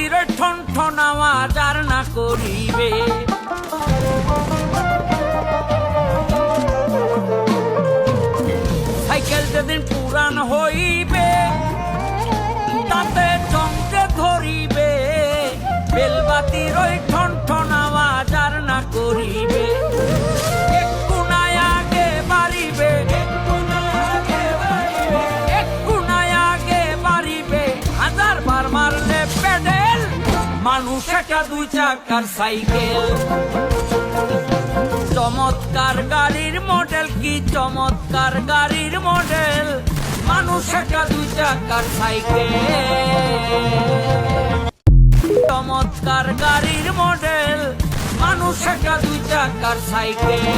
বাতির ঠন ঠন আওয়াজ আর না করিবে। সাইকেল যেদিন পুরান হইবে তাতে চমকে ধরিবে, বেলবাতির ওই ঠন ঠন আওয়াজ আর না করিবে। একটু নাই আগে বাড়িবে, একটু নাই আগে বাড়িবে, হাজার বার মারলে পেডেল, মানুষ একটা দুই চাকার সাইকেল। চমৎকার গাড়ির মডেল, কি চমৎকার গাড়ির মডেল, মানুষ একটা দুই চাকার সাইকেল। চমৎকার গাড়ির মডেল, মানুষ একটা দুই চাকার সাইকেল।